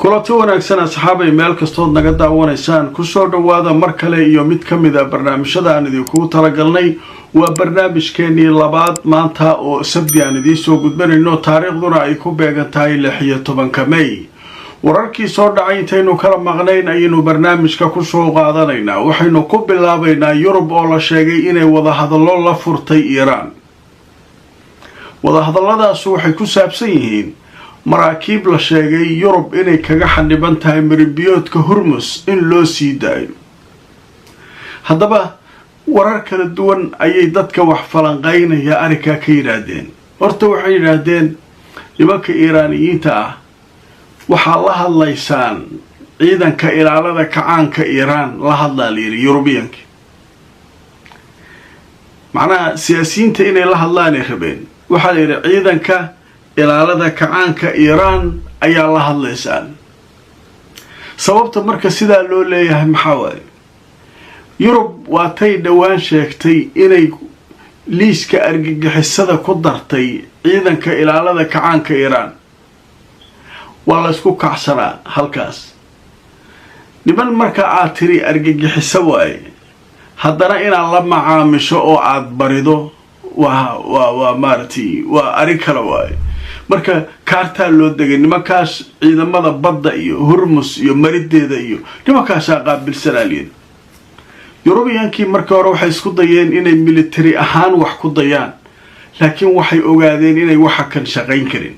kulanti wanaagsan asxaabay meel kastood naga daawanaysaan kusoo dhawaada mar kale iyo mid ka mid ah barnaamijyada aan idinku talagalnay waa barnaamijkeenii labaad maanta oo sabti aan idiin soo gudbanayno taariikhduna ay ku beegan tahay 16 May wararkii soo dhacay intaynu kala maqnayn ayaynu barnaamijka ku soo qaadanaynaa waxaynu ku bilaabaynaa Yurub oo la sheegay inay wada hadallo la furtay Iiraan wada hadalladaas waxay ku saabsan yihiin maraakiib la sheegay Yurub inay kaga xaniban tahay marinbiyoodka Hormuz in loo sii daayo haddaba warar kala duwan ayay dadka wax falanqaynaya arrinka ka yiraahdeen horta waxay yiraahdeen nimanka Iiraaniyiinta ah waxa la hadlaysaan ciidanka ilaalada kacaanka Iiraan la hadlaayay Yurubiyanka macnaha siyaasiyiinta inay la hadlaan rabeen waxa la yiri ciidanka ilaalada kacaanka Iiraan ayaa la hadlaysaan sababta marka sida loo leeyahay maxaa waaye Yurub waa tay dhawaan sheegtay inay liiska argagixisada ku dartay ciidanka ilaalada kacaanka Iiraan wala isku kacsanaa halkaas niman marka aad tiri argagixisa waaye haddana inaan la macaamisho oo aad barido waa maartii waa ari kala waaye marka kaarta loo degay nimankaas ciidamada badda iyo Hormuz iyo marideeda iyo nimankaas qaabilsanaaliyeen Yurubiyankii marka hore waxay isku dayeen inay military ahaan wax ku dayaan laakiin waxay ogaadeen inay waxa kan shaqayn karin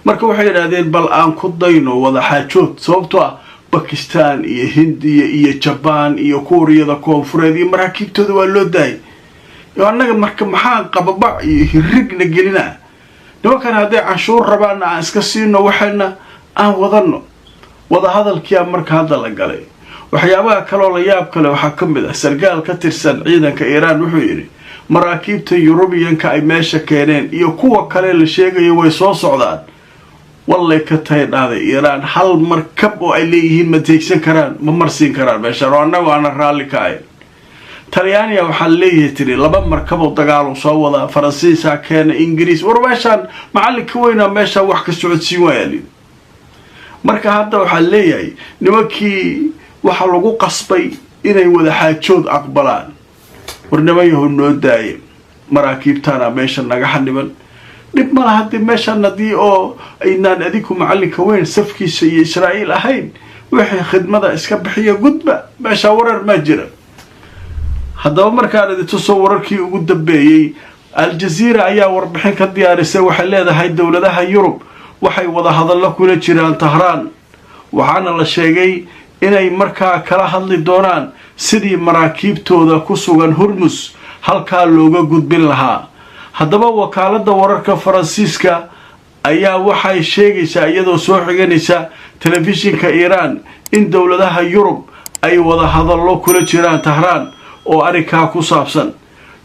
marka waxay yiraahdeen bal aan ku dayno wada xaajood sababtoo ah Pakistan iyo Hindiya iyo Japan iyo Kooriyada Koonfureed iyo maraakiibtooda waa loo daayay annaga marka maxaa qababa iyo hirigna gelinaa nimankan hadday canshuur rabaan aan iska siino waxayna aan wadano wada hadalkii marka hadda la galay waxyaabaha kale oo la yaab kale waxa kamid ah sargaal ka tirsan ciidanka Iiraan wuxuu yiri maraakiibta Yurubiyanka ay meesha keeneen iyo kuwa kale la sheegayo way soo socdaan wallahi ka taydaaday Iiraan hal markab oo ay leeyihiin ma teegsan karaan ma marsiin karaan meesha annagu aan raali ka ahay Talyaaniga waxa leeyahay tiri laba markab oo dagaal soo wada Faransiiska keena Ingiriis warbaashan macallinka weyna meesha wax ka socodsiin waayeen marka hadda waxa leeyahay nimankii waxa lagu qasbay inay wada xaajood aqbalaan warnamayo noo daayay maraakiibtana meesha naga xaniban dib ma laha meesha nadii oo aynaan adigu macallinka weyn safkiisa iyo Israa'iil ahayn wixii khidmada iska bixiyo gudba meesha warar ma jira haddaba markaan idin soo wararkii ugu dambeeyay Al Jazeera ayaa warbixin ka diyaarisay waxay leedahay dawladaha Yurub waxay wada hadallo kula jiraan Tehran waxaana la sheegay inay markaa kala hadli doonaan sidii maraakiibtooda ku sugan Hormuz halka looga gudbin lahaa haddaba wakaalada wararka Faransiiska ayaa waxay sheegaysaa iyadoo soo xiganaysa telefishinka Iiraan in dawladaha Yurub ay wada hadallo kula jiraan Tehran oo arrinka ku saabsan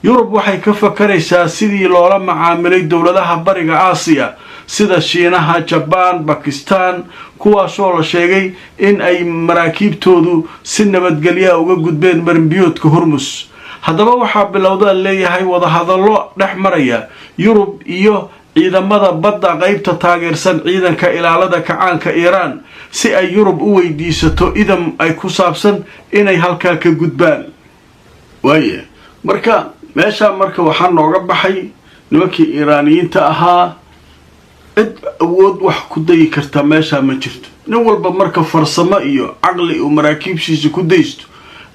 Yurub waxay ka fakaraysaa sidii loola macaamilay dawladaha bariga Aasiya sida Shiinaha, Japan, Pakistan kuwaas oo la sheegay in ay maraakiibtoodu si nabadgelyo uga gudbeen marinbiyoodka Hormuz haddaba waxa bilowda leeyahay wada hadallo dhex maraya Yurub iyo ciidamada badda qaybta taageersan ciidanka ilaalada kacaanka Iiraan si ay Yurub u weydiisato idam ay ku saabsan inay halka ka gudbaan waaye marka meesha marka waxa nooga baxay nimankii Iiraaniyiinta ahaa cid awood wax ku dayi karta meesha ma jirto nin walba marka farsamo iyo aqli oo maraakiibsiisa ku daysto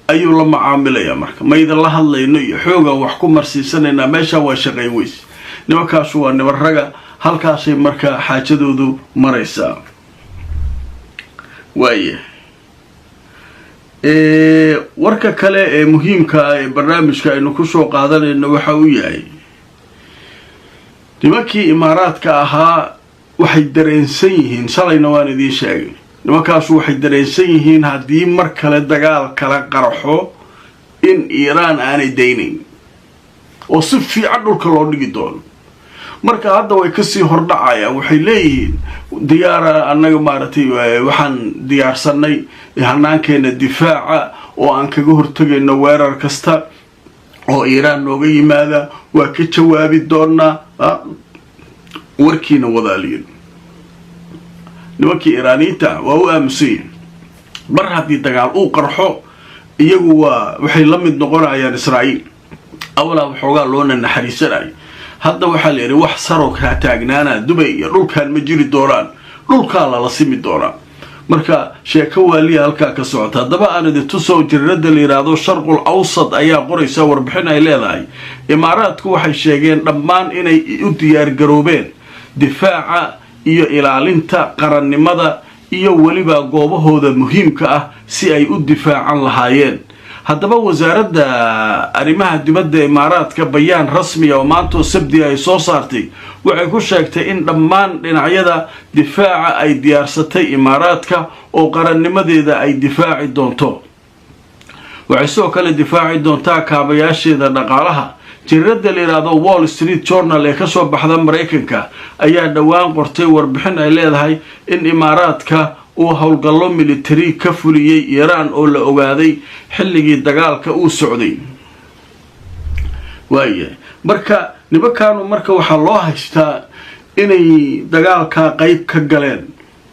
ayuu la macaamilaya marka mayda la hadlayno iyo xooga wax ku marsiisanayna meesha waa shaqay weys nimankaas waa niman raga halkaasay marka xaajadoodu maraysaa waaye warka kale ee muhiimka ah ee barnaamijka aynu ku soo qaadanayno waxa uu yahay nimankii Imaaraadka ahaa waxay dareensan yihiin shalayna waan idin sheegay nimankaas waxay dareensan yihiin haddii mar kale dagaal kala qarxo in Iiraan aanay daynayn oo si fiican dhulka loo dhigi doono marka hadda way ka sii hordhacayaan waxay leeyihiin diyaara annaga maartay waxaan diyaarsanay hanaankeena difaaca oo aan kaga hortagayno weerar kasta oo Iiraan nooga yimaada waa ka jawaabi doonaa warkiina wadaaliin nimankii iiraaniyiinta waa u aamusanyihin mar haddii dagaal uu qarxo iyagu waxay la mid noqonayaan israa'iil awalaa waxoogaa loona naxariisanayo hadda waxaa la yidhi wax saroo kaa taagnaana dubay iyo dhulkaan ma jiri doonaan dhulkaa lala simi doonaa marka sheeko waaliya halkaa ka socota haddaba aan idin tusow jarirada la yidhaahdo sharqul awsad ayaa qoraysa warbixin ay leedahay imaaraadku waxay sheegeen dhammaan inay u diyaargaroobeen difaaca iyo ilaalinta qarannimada iyo weliba goobahooda muhiimka ah si ay u difaacan lahaayeen haddaba wasaaradda arrimaha dibadda imaaraadka bayaan rasmiya oo maantoo sabdi ay soo saartay waxay ku sheegtay in dhammaan dhinacyada difaaca ay diyaarsatay imaaraadka oo qarannimadeeda ay difaaci doonto waxay sidoo kale difaaci doontaa kaabayaasheeda dhaqaalaha jarirada la yidhaahdo wall street journal ee kasoo baxda maraykanka ayaa dhowaan qortay warbixin ay leedahay in imaaraadka uu howlgallo militari ka fuliyey iiraan oo la ogaaday xilligii dagaalka uu socday waayahay marka nimankaanu marka waxaa loo haystaa inay dagaalkaa qayb ka galeen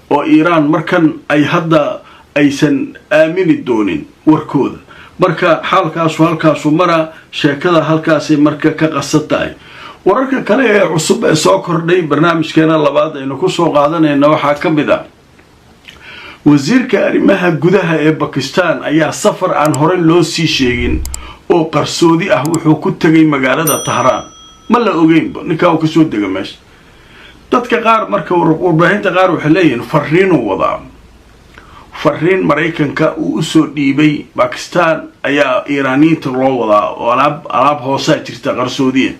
oo iiraan markan ay hadda aysan aamini doonin warkooda marka halkaasu mara sheekada halkaasay marka ka qasan tahay wararka kale ee cusub ee soo kordhay barnaamijkeena labaad aynu ku soo qaadanayna waxaa ka mid ah wasiirka arrimaha gudaha ee bakistan ayaa safar aan horey loo sii sheegin oo qarsoodi ah wuxuu ku tegay magaalada tahraan ma la ogeynba ninkaa uu kasoo dega meesha dadka qaar marka warbaahinta qaar waxay leeyihiin fariinuu wadaa fariin maraykanka uu usoo dhiibay bakistan ayaa iiraaniyiinta loo wadaa oo alaab hoosaa jirta qarsoodiya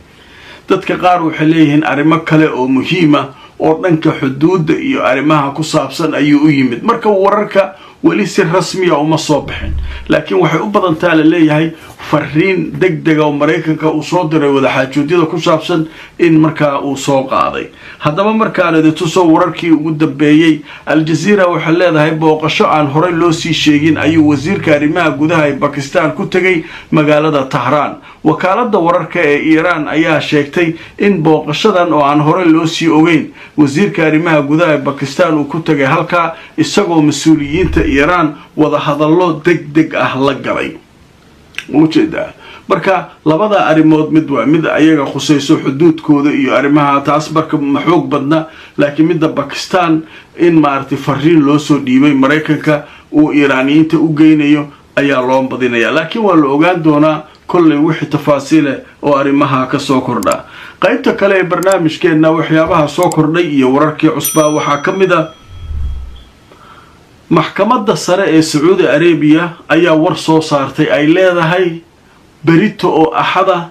dadka qaar waxay leeyihiin arrimo kale oo muhiima oo dhanka xuduudda iyo arrimaha ku saabsan ayuu u yimid marka wararka weli si rasmiya uma soo bixin laakiin waxay u badantaa la leeyahay fariin degdega oo maraykanka uu soo diray wadaxaajoodiyada ku saabsan in markaa uu soo qaaday haddaba markaan idin tuso wararkii ugu dambeeyey al-jazeera waxay leedahay booqasho aan horey loo sii sheegin ayuu wasiirka arrimaha gudaha ee bakistan ku tegay magaalada tahraan wakaaladda wararka ee iiraan ayaa sheegtay in booqashadan oo aan horey loo sii ogeyn wasiirka arrimaha gudaha ee bakistan uu ku tegay halkaa isagoo mas-uuliyiinta iiraan wadahadallo degdeg ah la galay ujeedaa marka labada arrimood mid ayaga khusayso xuduudkooda iyo arrimaha taas marka ma xoog badna laakiin midda bakistan in maaragtay fariin loo soo dhiibay maraykanka uu iiraaniyiinta u geynayo ayaa loo badinaya laakiin waa la ogaan doonaa kollay wixii tafaasiile oo arrimaha ka soo kordha qaybta kale ee barnaamijkeenna waxyaabaha soo kordhay iyo wararkii cusbaa waxaa ka mid a maxkamadda sare ee sacuudi arabiya ayaa war soo saartay ay leedahay berito oo axada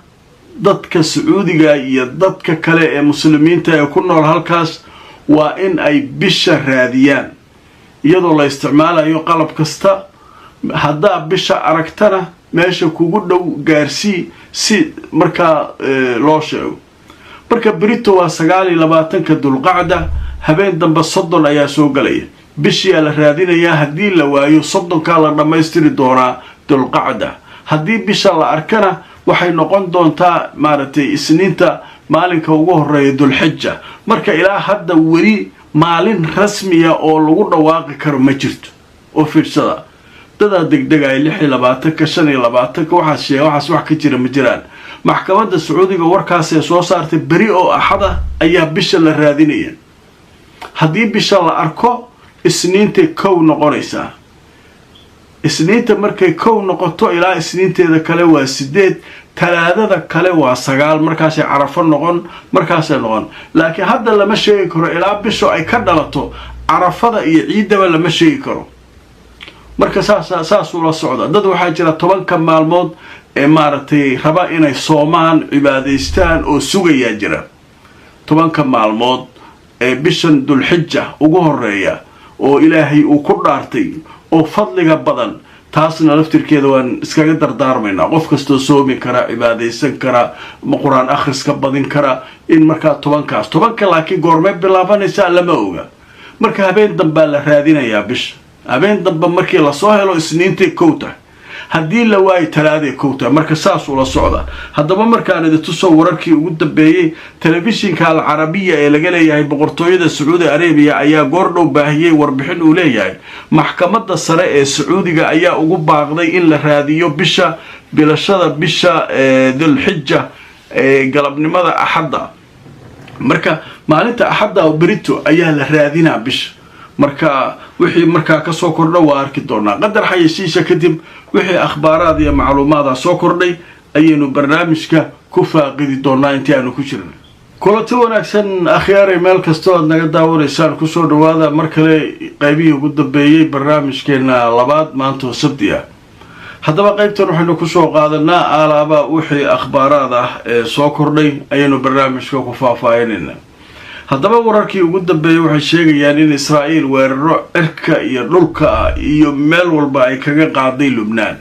dadka sacuudiga iyo dadka kale ee muslimiinta ee ku nool halkaas waa in ay bisha raadiyaan iyadoo la isticmaalayo qalab kasta haddaa bisha aragtana meesha kugu dhow gaarsii si markaa loo sheego marka berito waa 29 dulqacda habeen dambe 30 ayaa soo galaya bishiyaa la raadinayaa haddii la waayo 30kaa la dhammaystiri doonaa dulqacda haddii bisha la arkana waxay noqon doontaa maaragtay isniinta maalinka ugu horeeya dulxija marka ilaa hadda weli maalin rasmiya oo lagu dhawaaqi karo ma jirto oo fiirsada dadaa degdegaya 26 waxaas wax ka jira ma jiraan maxkamadda sacuudiga warkaasee soo saartay beri oo axada ayaa bisha la raadinaya haddii bisha la arko isniintay kow noqonaysaa isniinta markay kow noqoto ilaa isniinteeda kale waa 8 talaadada kale waa 9 markaasay carafo markaasay noqon laakiin hadda lama sheegi karo ilaa bisho ay ka dhalato carafada iyo ciidaba lama sheegi karo marka saasuu la socda dad waxaa jira 10 maalmood ee maaragtay raba inay soomaan cibaadaystaan oo sugayaa jira 10 maalmood ee bishan dulxija ugu horeeya oo ilaahay uu ku dhaartay oo fadliga badan taasna laftirkeeda waan iskaga dardaarmaynaa qof kastoo soomi kara cibaadaysan kara quraan akhriska badin kara in markaa 10 laakiin goormay bilaabanaysaa lama oga marka habeen dambe la raadinayaa bisha habeen dambe markii la soo helo isniintay kow tahay haddii la waayo talaadee kowta marka saas ula socda. haddaba markaan idin tuso wararkii ugu dambeeyey telefishinka alcarabiya ee laga leeyahay boqortooyada sacuudi arabiya ayaa goordhow baahiyey warbixin uu leeyahay maxkamadda sare ee sacuudiga ayaa ugu baaqday in la raadiyo bilashada bisha dhulxija galabnimada axadda. marka maalinta axadda berito ayaa la raadinaa bisha, marka wixii markaa ka soo kordha waa arki doonaa. qadar xayeysiisha kadib wixii akhbaaraad iyo macluumaada soo kordhay ayaynu barnaamijka ku faaqidi doonaa intii aanu ku jirna. kulanti wanaagsan akhyaaray meel kastoo aad naga daawanaysaan kusoo dhawaada mar kale qaybihii ugu dambeeyey barnaamijkeena labaad maantoo sabti ah. haddaba qaybtan waxaynu kusoo qaadanaa alaaba wixii akhbaaraad ah ee soo kordhay ayaynu barnaamijka ku faahfaahinayna. haddaba wararkii ugu dambeeyey waxay sheegayaan in israa'iil weeraro cirka iyo dhulka iyo meel walba ay kaga qaaday lubnaan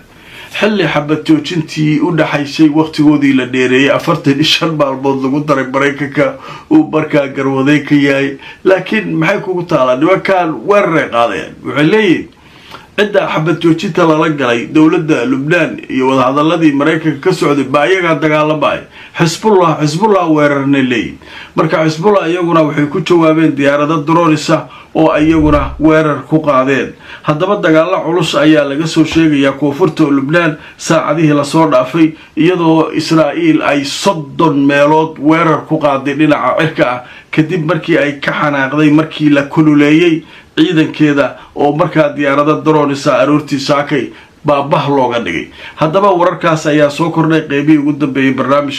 xilli xabad joojintii u dhaxaysay waqtigoodii la dheereeyay 45 maalmood lagu daray maraykanka uu markaa garwaday ka yahay. laakiin maxay kugu taalaa nimankan weeraray qaadeen? waxay leeyihiin cidda xabad joojinta lala galay dowladda lubnaan iyo wadahadaladii maraykanka ka socday baa iyagaa dagaalamaya. xisbullah weerarna leeyihin. marka xisbullah iyaguna waxay ku jawaabeen diyaarado droonisa oo iyaguna weerar ku qaadeen. haddaba dagaalo culus ayaa laga soo sheegayaa koonfurta lubnaan saacadihii lasoo dhaafay, iyadoo israa'iil ay 30 meelood weerar ku qaaday dhinaca cirka ah kadib markii ay ka xanaaqday markii la kululeeyey ciidankeeda oo markaa diyaarada droonisa aroortii saakay baabah looga dhigay. haddaba wararkaas ayaa soo kordhay qeybihii ugu dambeeyey barnaamijka